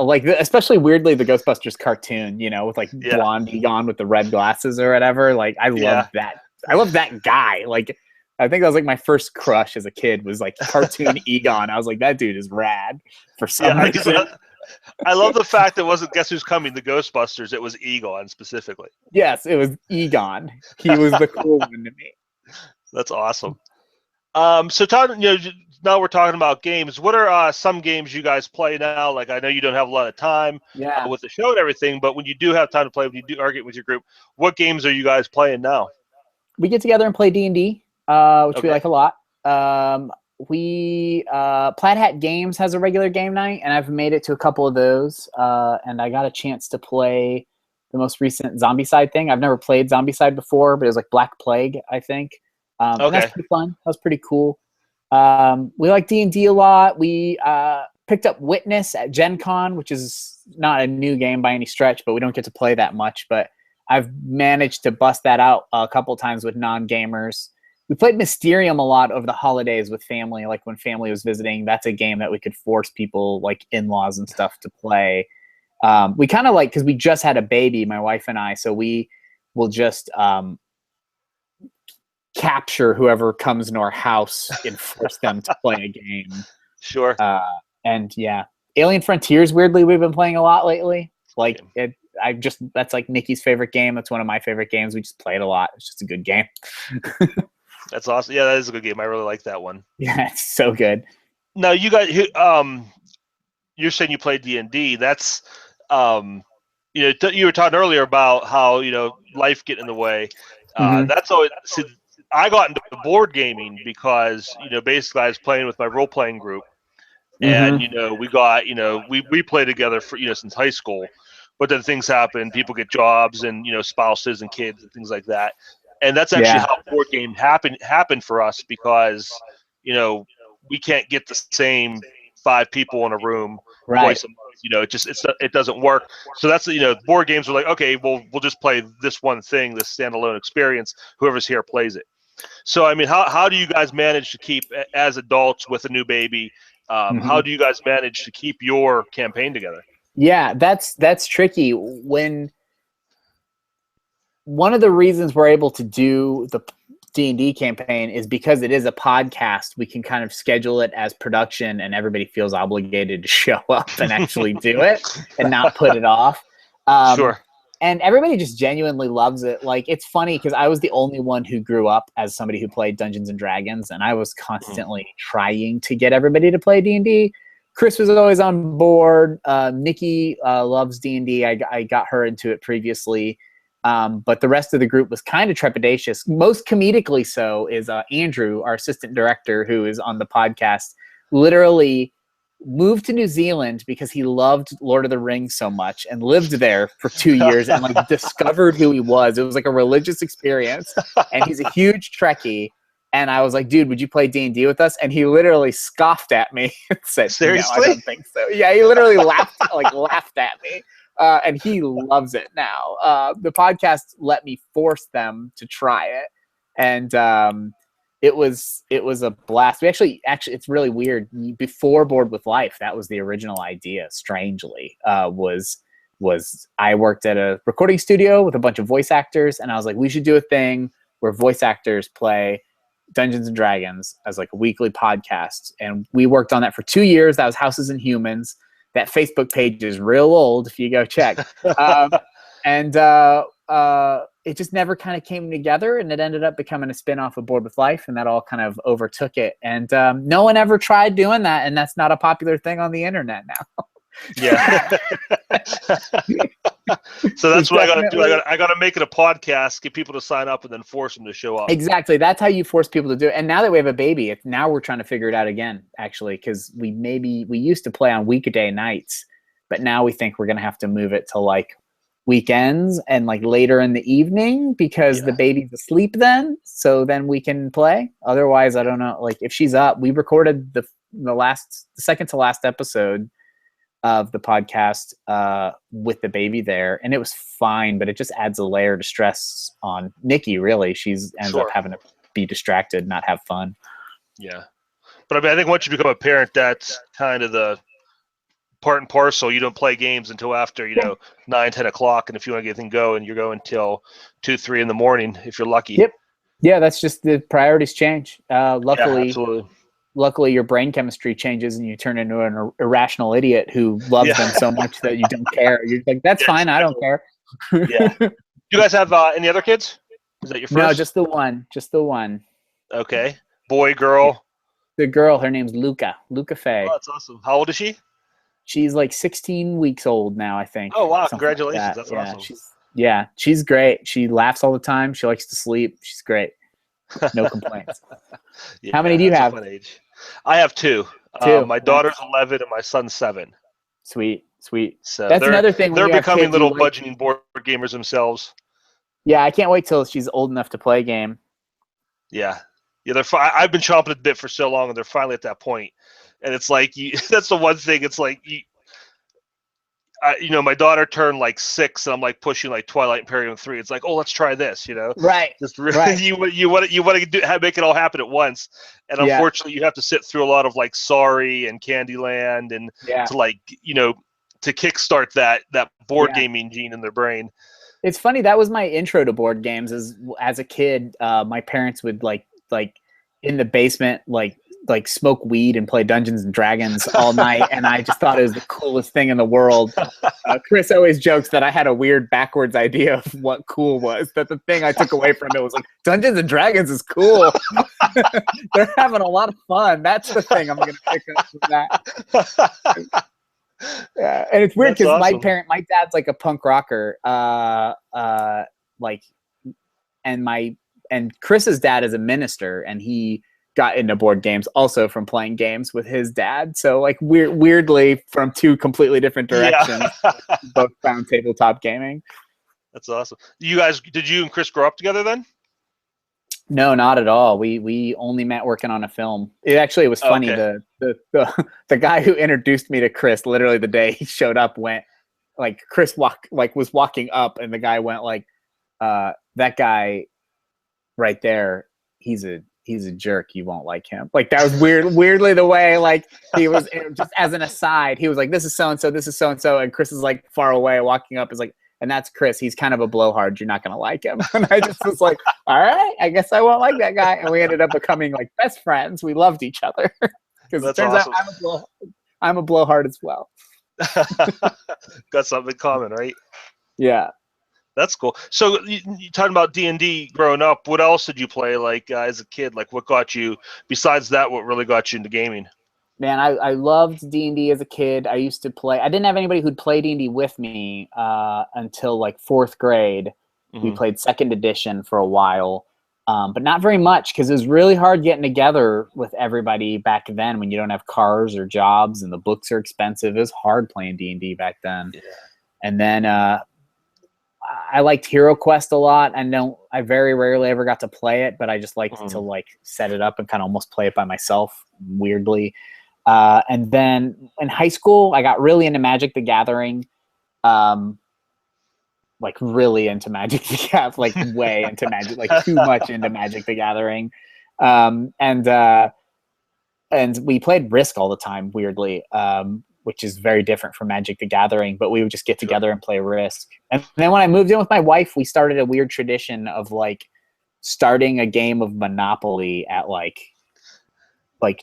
like, especially weirdly, the Ghostbusters cartoon, with like blonde Egon with the red glasses or whatever. Like, I love that. I love that guy. Like, I think that was like my first crush as a kid was like cartoon Egon. I was like, that dude is rad for some reason. I love the fact that it wasn't Guess Who's Coming, the Ghostbusters. It was Egon specifically. Yes, it was Egon. He was the cool one to me. That's awesome. So Todd, now we're talking about games. What are some games you guys play now? Like, I know you don't have a lot of time with the show and everything, but when you do have time to play, when you do argue with your group, what games are you guys playing now? We get together and play D&D. Which we like a lot. Plaid Hat Games has a regular game night, and I've made it to a couple of those. And I got a chance to play the most recent Zombicide thing. I've never played Zombicide before, but it was like Black Plague, I think. And that's pretty fun. That was pretty cool. We like D&D a lot. We picked up Witness at Gen Con, which is not a new game by any stretch, but we don't get to play that much. But I've managed to bust that out a couple times with non-gamers. We played Mysterium a lot over the holidays with family, like when family was visiting. That's a game that we could force people, like in-laws and stuff, to play. We kind of like, because we just had a baby, my wife and I, so we will just capture whoever comes into our house and force them to play a game. Sure. And yeah, Alien Frontiers, weirdly, we've been playing a lot lately. Like, that's like Nikki's favorite game. That's one of my favorite games. We just play it a lot. It's just a good game. That's awesome. Yeah, that is a good game. I really like that one. Yeah, it's so good. Now, you guys, you're saying you play D&D. That's, you were talking earlier about how, life getting in the way. That's always, I got into board gaming because, basically I was playing with my role-playing group. And, we got, we play together for, since high school. But then things happen. People get jobs and, spouses and kids and things like that. And that's actually how board game happened for us because, we can't get the same 5 people in a room twice a month. It doesn't work. So that's, board games are like, okay, we'll just play this one thing, this standalone experience. Whoever's here plays it. So, I mean, how do you guys manage to keep, as adults with a new baby, how do you guys manage to keep your campaign together? Yeah, that's tricky. One of the reasons we're able to do the D&D campaign is because it is a podcast. We can kind of schedule it as production, and everybody feels obligated to show up and actually do it and not put it off. Sure. And everybody just genuinely loves it. Like, it's funny because I was the only one who grew up as somebody who played Dungeons and Dragons, and I was constantly trying to get everybody to play D&D. Chris was always on board. Nikki loves D&D. I got her into it previously. But the rest of the group was kind of trepidatious. Most comedically so is Andrew, our assistant director, who is on the podcast, literally moved to New Zealand because he loved Lord of the Rings so much and lived there for 2 years and like discovered who he was. It was like a religious experience. And he's a huge Trekkie. And I was like, dude, would you play D&D with us? And he literally scoffed at me and said, seriously? No, I don't think so. Yeah, he literally laughed at me. And he loves it now. The podcast let me force them to try it. And it was a blast. We actually it's really weird. Before Board with Life, that was the original idea. Strangely, was I worked at a recording studio with a bunch of voice actors, and I was like, we should do a thing where voice actors play Dungeons and Dragons as like a weekly podcast. And we worked on that for 2 years. That was Houses and Humans. That Facebook page is real old if you go check. And it just never kind of came together, and it ended up becoming a spin-off of Board with Life, and that all kind of overtook it. And no one ever tried doing that, and that's not a popular thing on the internet now. Yeah. So that's what I got to do. I got to make it a podcast, get people to sign up, and then force them to show up. Exactly. That's how you force people to do it. And now that we have a baby, now we're trying to figure it out again, actually, because we used to play on weekday nights, but now we think we're going to have to move it to like weekends and like later in the evening because the baby's asleep then. So then we can play. Otherwise, I don't know. Like if she's up, we recorded the second to last episode of the podcast with the baby there, and it was fine, but it just adds a layer of stress on Nikki. Really, she's ends up having to be distracted, not have fun. Yeah, but I mean, I think once you become a parent, that's kind of the part and parcel. You don't play games until after 9, 10 o'clock, and if you want to get anything going, you're going until 2, 3 in the morning if you're lucky. Yep. Yeah, that's just the priorities change. Luckily. Yeah, absolutely. Luckily, your brain chemistry changes and you turn into an irrational idiot who loves them so much that you don't care. You're like, that's fine. I don't care. Yeah. Do you guys have any other kids? Is that your first? No, just the one. Just the one. Okay. Boy, girl? The girl, her name's Luca Faye. Oh, that's awesome. How old is she? She's like 16 weeks old now, I think. Oh, wow. Congratulations. Like That's awesome. She's great. She laughs all the time. She likes to sleep. She's great. No complaints. How many do you have? A fun age. I have two. My daughter's 11 and my son's 7. Sweet. So that's another thing. They're becoming little budgeting board gamers themselves. Yeah, I can't wait till she's old enough to play a game. Yeah. I've been chomping at the bit for so long, and they're finally at that point. And it's like that's the one thing. It's like my daughter turned like 6, and I'm like pushing like Twilight Imperium 3. It's like, oh, let's try this, Right. Just really, right. you want to make it all happen at once, and unfortunately, you have to sit through a lot of like Sorry and Candyland, and to like to kickstart that board gaming gene in their brain. It's funny, that was my intro to board games. As a kid, my parents would like in the basement like smoke weed and play Dungeons and Dragons all night, and I just thought it was the coolest thing in the world. Chris always jokes that I had a weird backwards idea of what cool was. That the thing I took away from it was like, Dungeons and Dragons is cool. They're having a lot of fun. That's the thing I'm going to pick up from that. Yeah, and it's weird because awesome. My dad's like a punk rocker, and Chris's dad is a minister, and he got into board games also from playing games with his dad. So like weirdly from 2 completely different directions, both found tabletop gaming. That's awesome. Did you and Chris grow up together then? No, not at all. We only met working on a film. It was funny. Okay. The guy who introduced me to Chris, literally the day he showed up, went like Chris was walking up, and the guy went like, that guy right there, he's a jerk. You won't like him. Like that was weirdly the way like he was just as an aside. He was like, this is so and so, this is so and so, and Chris is like far away walking up. Is like, and that's Chris. He's kind of a blowhard. You're not gonna like him. And I just was like, all right, I guess I won't like that guy. And we ended up becoming like best friends. We loved each other because it turns out I'm a blowhard as well. Got something in common, right? Yeah. That's cool. So you talking about D&D growing up, what else did you play like as a kid? Like what got you, besides that, what really got you into gaming? Man, I loved D&D as a kid. I used to play. I didn't have anybody who'd play D&D with me until like 4th grade. Mm-hmm. We played 2nd edition for a while, but not very much because it was really hard getting together with everybody back then when you don't have cars or jobs and the books are expensive. It was hard playing D&D back then. Yeah. And then I liked Hero Quest a lot. I very rarely ever got to play it, but I just liked to like set it up and kind of almost play it by myself weirdly. And then in high school, I got really into Magic the Gathering, like really into Magic the Gathering, like way into Magic, like too much into Magic the Gathering. And we played Risk all the time, weirdly, which is very different from Magic the Gathering. But we would just get together and play Risk. And then when I moved in with my wife, we started a weird tradition of like starting a game of Monopoly at like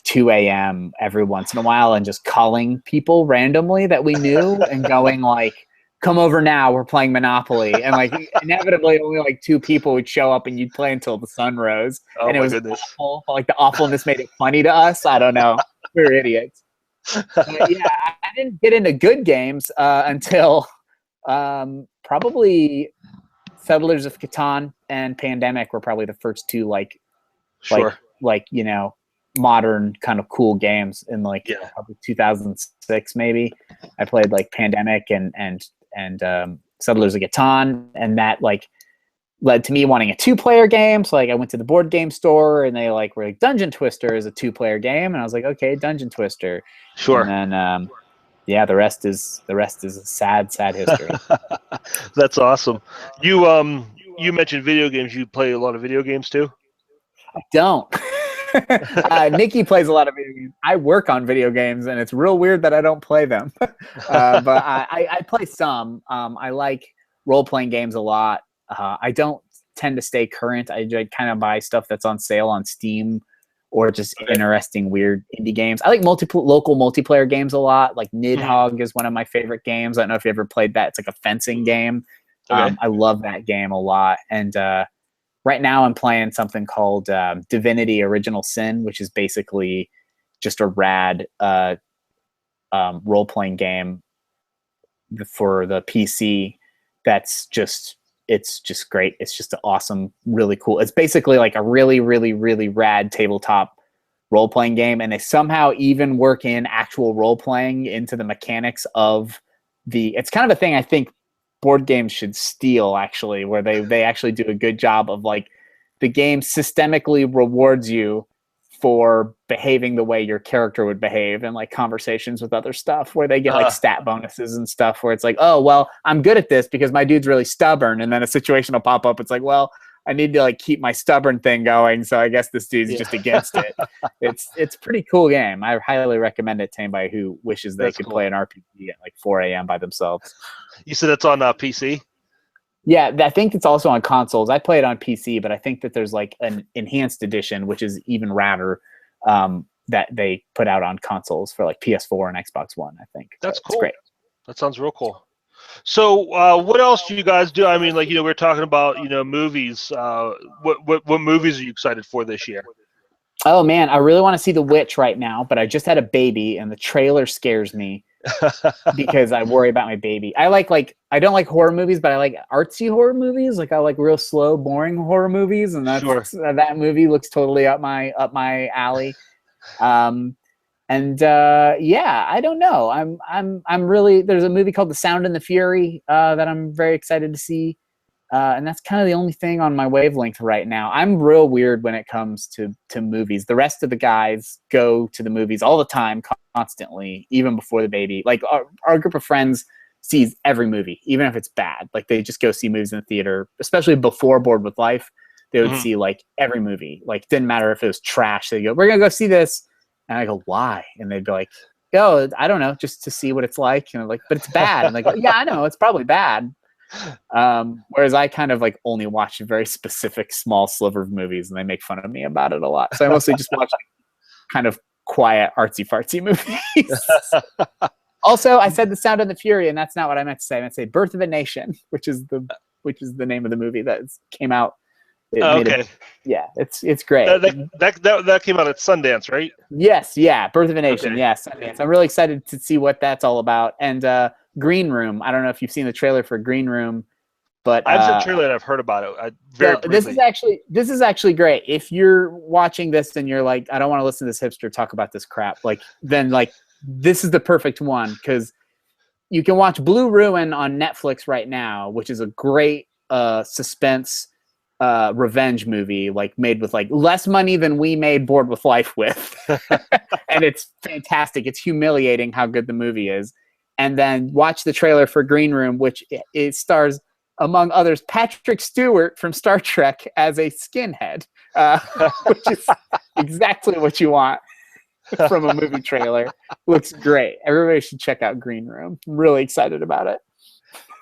2 a.m. every once in a while and just calling people randomly that we knew and going like, come over now, we're playing Monopoly. And like inevitably only like 2 people would show up and you'd play until the sun rose. Oh, and it my was goodness. awful. Like the awfulness made it funny to us. I don't know. We're idiots. But yeah, I didn't get into good games until probably Settlers of Catan and Pandemic were probably the first 2 Sure. you know, modern kind of cool games in like probably 2006 maybe. I played like Pandemic and Settlers of Catan, and that like led to me wanting a 2-player game. So like I went to the board game store and they like were like Dungeon Twister is a 2-player game, and I was like, okay, Dungeon Twister. Sure. And then yeah, the rest is a sad history. That's awesome. You mentioned video games. You play a lot of video games too? I don't. Nikki plays a lot of video games. I work on video games, and it's real weird that I don't play them. But I play some. I like role-playing games a lot. I don't tend to stay current. I kind of buy stuff that's on sale on Steam or just interesting, weird indie games. I like local multiplayer games a lot. Like Nidhogg is one of my favorite games. I don't know if you ever played that. It's like a fencing game. I love that game a lot. And right now I'm playing something called Divinity Original Sin, which is basically just a rad role-playing game for the PC that's just, it's just great. It's just awesome, really cool. It's basically like a really, really, really rad tabletop role-playing game, and they somehow even work in actual role-playing into the mechanics of it's kind of a thing I think board games should steal, actually, where they actually do a good job of like the game systemically rewards you for behaving the way your character would behave in like conversations with other stuff, where they get like stat bonuses and stuff where it's like, oh, well, I'm good at this because my dude's really stubborn. And then a situation will pop up. It's like, well, I need to like keep my stubborn thing going. So I guess this dude's just against it. It's pretty cool game. I highly recommend it to anybody who wishes they could play an RPG at like 4 a.m. by themselves. You said it's on PC? Yeah, I think it's also on consoles. I play it on PC, but I think that there's like an enhanced edition, which is even radder, that they put out on consoles for like PS4 and Xbox One, I think. That's cool. It's great. That sounds real cool. So what else do you guys do? I mean, like, we're talking about, movies. What movies are you excited for this year? Oh, man, I really want to see The Witch right now, but I just had a baby, and the trailer scares me. Because I worry about my baby. I don't like horror movies, but I like artsy horror movies. Like I like real slow, boring horror movies, and that movie looks totally up my alley. Yeah, I don't know. I'm really, there's a movie called The Sound and the Fury that I'm very excited to see. And that's kind of the only thing on my wavelength right now. I'm real weird when it comes to movies. The rest of the guys go to the movies all the time, constantly, even before the baby. Like our group of friends sees every movie, even if it's bad. Like they just go see movies in the theater, especially before Bored with Life. They would see like every movie. Like didn't matter if it was trash. They go, we're gonna go see this, and I go, why? And they'd be like, oh, I don't know, just to see what it's like. And I'm like, but it's bad. And they go, yeah, I know, it's probably bad. Whereas I kind of like only watch a very specific small sliver of movies, and they make fun of me about it a lot. So I mostly just watch like kind of quiet artsy fartsy movies. Also, I said The Sound and the Fury, and that's not what I meant to say. I meant to say Birth of a Nation, which is the name of the movie that came out. It's great. That came out at Sundance, right? Yes, yeah, Birth of a Nation. Yes, Sundance. I'm really excited to see what that's all about. And Green Room. I don't know if you've seen the trailer for Green Room, but I've seen the trailer and I've heard about it. This is actually great. If you're watching this and you're like, I don't want to listen to this hipster talk about this crap, then this is the perfect one, because you can watch Blue Ruin on Netflix right now, which is a great suspense revenge movie, made with less money than we made Bored with Life with. And it's fantastic. It's humiliating how good the movie is. And then watch the trailer for Green Room, which it stars among others, Patrick Stewart from Star Trek as a skinhead, which is exactly what you want from a movie trailer. Looks great. Everybody should check out Green Room. I'm really excited about it.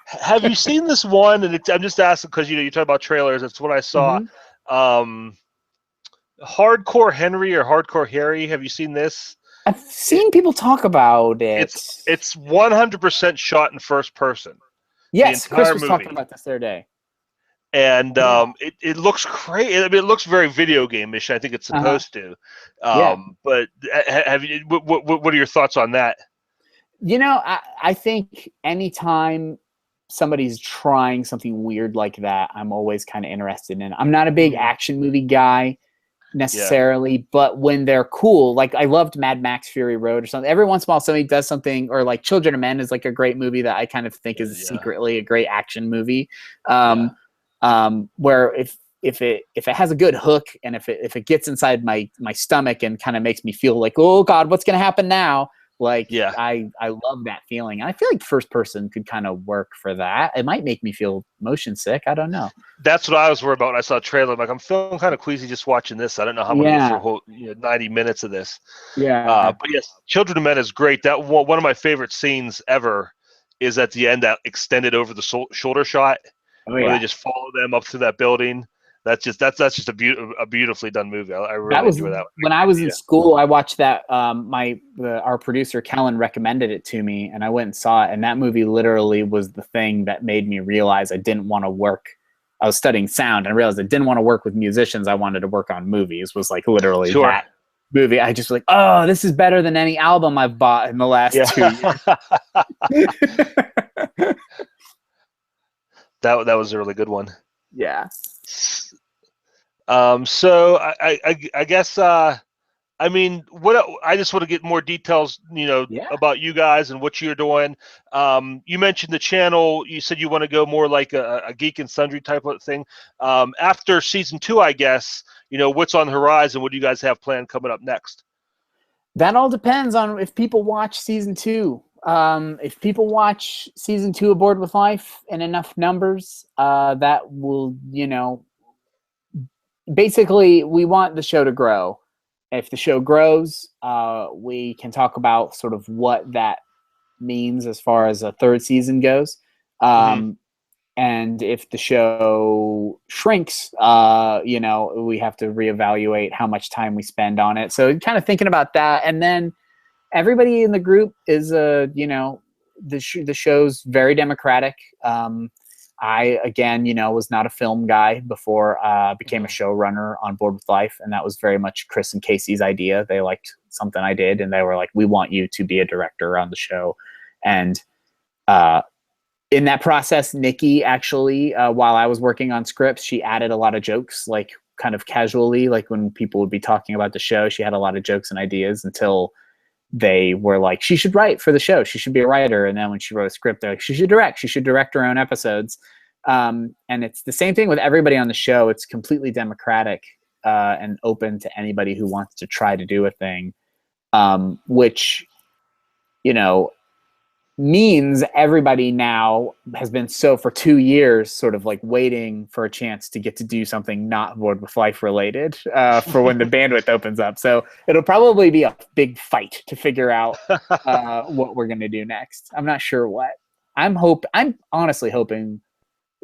Have you seen this one? And I'm just asking because you talk about trailers. It's what I saw. Hardcore Henry or Hardcore Harry. Have you seen this? I've seen people talk about it. It's 100% shot in first person. Yes, Chris was talking about this the other day. And it looks great. I mean, it looks very video game-ish. I think it's supposed to. But have you? What are your thoughts on that? You know, I think anytime somebody's trying something weird like that, I'm always kind of interested in it. I'm not a big action movie guy necessarily, but when they're cool, like I loved Mad Max Fury Road or something. Every once in a while somebody does something, or like Children of Men is like a great movie that I kind of think is secretly a great action movie. Where if it has a good hook and if it gets inside my stomach and kind of makes me feel like, oh God, what's gonna happen now? Like, I love that feeling. I feel like first person could kind of work for that. It might make me feel motion sick. I don't know. That's what I was worried about when I saw a trailer. I'm like, I'm feeling kind of queasy just watching this. I don't know how I'm going to get through a whole 90 minutes of this. But yes, Children of Men is great. That one of my favorite scenes ever is at the end, that extended over the shoulder shot where they just follow them up through that building. That's just a beautifully done movie. I really enjoy that one. When I was in school, I watched that. Our producer Kellen recommended it to me, and I went and saw it. And that movie literally was the thing that made me realize I didn't want to work. I was studying sound, and I realized I didn't want to work with musicians. I wanted to work on movies. Was like literally that movie. I just was like, oh, this is better than any album I've bought in the last 2 years. That was a really good one. Yeah. So I guess I mean, I just want to get more details, about you guys and what you're doing. You mentioned the channel. You said you want to go more like a Geek and Sundry type of thing. After season 2, I guess, what's on the horizon? What do you guys have planned coming up next? That all depends on if people watch season 2. If people watch season 2 of Bored with Life in enough numbers, that will, basically we want the show to grow. If the show grows, we can talk about sort of what that means as far as a third season goes. And if the show shrinks, we have to reevaluate how much time we spend on it. So kind of thinking about that. And then everybody in the group is, the show's very democratic. I, again, was not a film guy before I became a showrunner on Bored with Life, and that was very much Chris and Casey's idea. They liked something I did, and they were like, we want you to be a director on the show. And in that process, Nikki actually, while I was working on scripts, she added a lot of jokes, like kind of casually, like when people would be talking about the show, she had a lot of jokes and ideas until they were like, she should write for the show. She should be a writer. And then when she wrote a script, they're like, she should direct her own episodes. And it's the same thing with everybody on the show. It's completely democratic and open to anybody who wants to try to do a thing, which, means everybody now has been for 2 years sort of like waiting for a chance to get to do something not Bored with Life related for when the bandwidth opens up. So it'll probably be a big fight to figure out what we're going to do next. I'm not sure what. I'm honestly hoping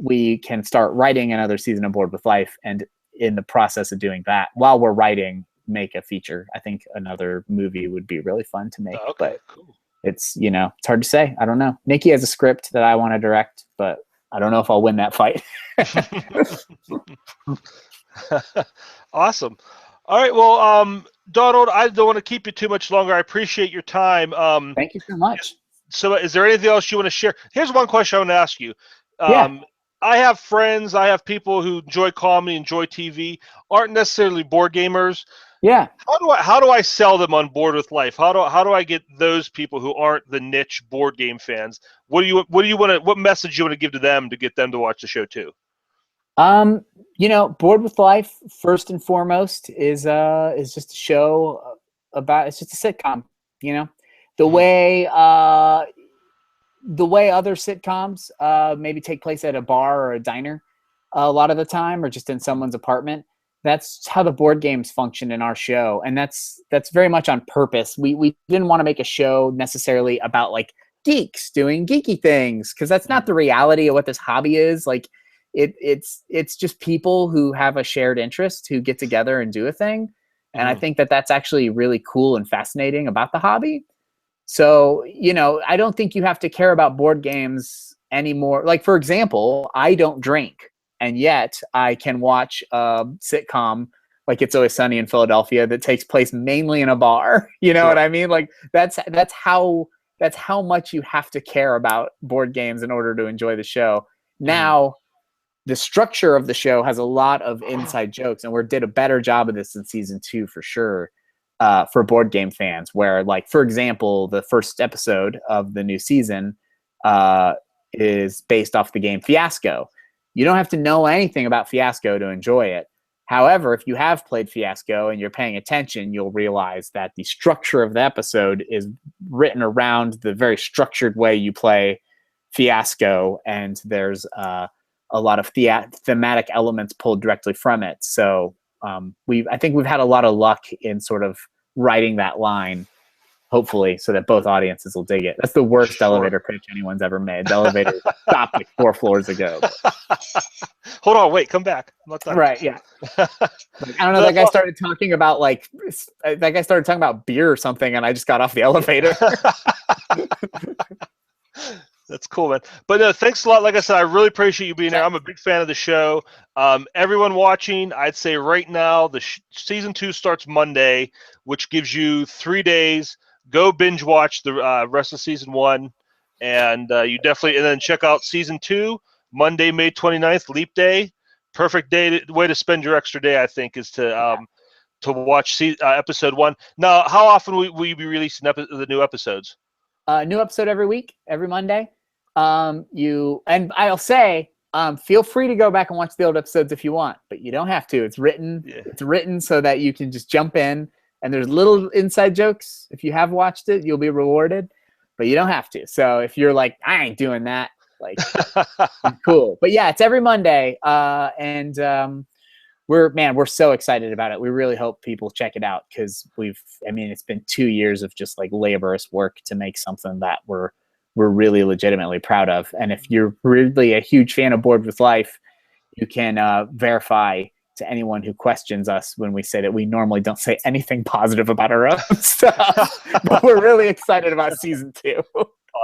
we can start writing another season of Bored with Life, and in the process of doing that, while we're writing, make a feature. I think another movie would be really fun to make. Okay, but cool. It's, it's hard to say. I don't know. Nikki has a script that I want to direct, but I don't know if I'll win that fight. Awesome. All right. Well, Donald, I don't want to keep you too much longer. I appreciate your time. Thank you so much. So is there anything else you want to share? Here's one question I want to ask you. I have friends, I have people who enjoy comedy, enjoy TV, aren't necessarily board gamers. Yeah. How do I sell them on Bored with Life? How do I get those people who aren't the niche board game fans? What message you want to give to them to get them to watch the show too? Bored with Life first and foremost is just a show about, it's just a sitcom, the way the way other sitcoms maybe take place at a bar or a diner a lot of the time, or just in someone's apartment. That's how the board games function in our show, and that's very much on purpose. We didn't want to make a show necessarily about like geeks doing geeky things, because that's not the reality of what this hobby is. Like it's just people who have a shared interest who get together and do a thing. And I think that that's actually really cool and fascinating about the hobby. So, you know, I don't think you have to care about board games anymore. Like, for example, I don't drink, and yet I can watch a sitcom like It's Always Sunny in Philadelphia that takes place mainly in a bar. You know what I mean? Like that's how much you have to care about board games in order to enjoy the show. Now, the structure of the show has a lot of inside jokes, and we did a better job of this in season 2 for sure, for board game fans, where, like, for example, the first episode of the new season is based off the game Fiasco. You don't have to know anything about Fiasco to enjoy it. However, if you have played Fiasco and you're paying attention, you'll realize that the structure of the episode is written around the very structured way you play Fiasco, and there's a lot of thematic elements pulled directly from it. So I think we've had a lot of luck in sort of writing that line, hopefully, so that both audiences will dig it. That's the worst elevator pitch anyone's ever made. The elevator stopped like 4 floors ago. Hold on, wait, come back. I'm not done. Right, yeah. Like, I don't know, that guy started talking about beer or something, and I just got off the elevator. That's cool, man. But thanks a lot. Like I said, I really appreciate you being there. I'm a big fan of the show. Everyone watching, I'd say right now, the season 2 starts Monday, which gives you 3 days. Go binge watch the rest of season 1, and you definitely, and then check out season 2, Monday, May 29th, Leap Day. Perfect way to spend your extra day, I think, is to watch episode 1. Now, how often will you be releasing the new episodes? New episode every week, every Monday. And I'll say, feel free to go back and watch the old episodes if you want, but you don't have to. It's written. Yeah. It's written so that you can just jump in, and there's little inside jokes. If you have watched it, you'll be rewarded, but you don't have to. So if you're like, I ain't doing that, like, cool. But yeah, it's every Monday, and we're so excited about it. We really hope people check it out, because it's been 2 years of just like laborious work to make something that we're really legitimately proud of. And if you're really a huge fan of Board with Life, you can verify to anyone who questions us when we say that we normally don't say anything positive about our own stuff. But we're really excited about season 2.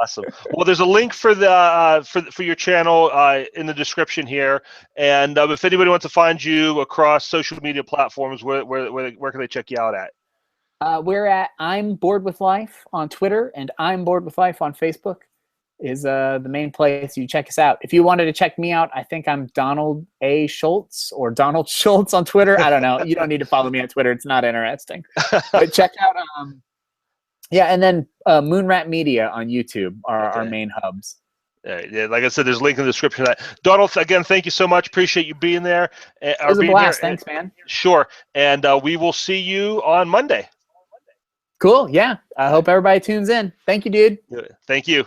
Awesome. Well, there's a link for the for your channel in the description here, and if anybody wants to find you across social media platforms, where can they check you out at? We're at I'm Bored with Life on Twitter, and I'm Bored with Life on Facebook is the main place you check us out. If you wanted to check me out, I think I'm Donald A. Shults or Donald Shults on Twitter. I don't know. You don't need to follow me on Twitter. It's not interesting. But check out and then Moonrat Media on YouTube are our main hubs. Yeah, like I said, there's a link in the description of that. Donald, again, thank you so much. Appreciate you being there. It was a blast. Thanks, man. Sure. And we will see you on Monday. Cool. Yeah. I hope everybody tunes in. Thank you, dude. Thank you.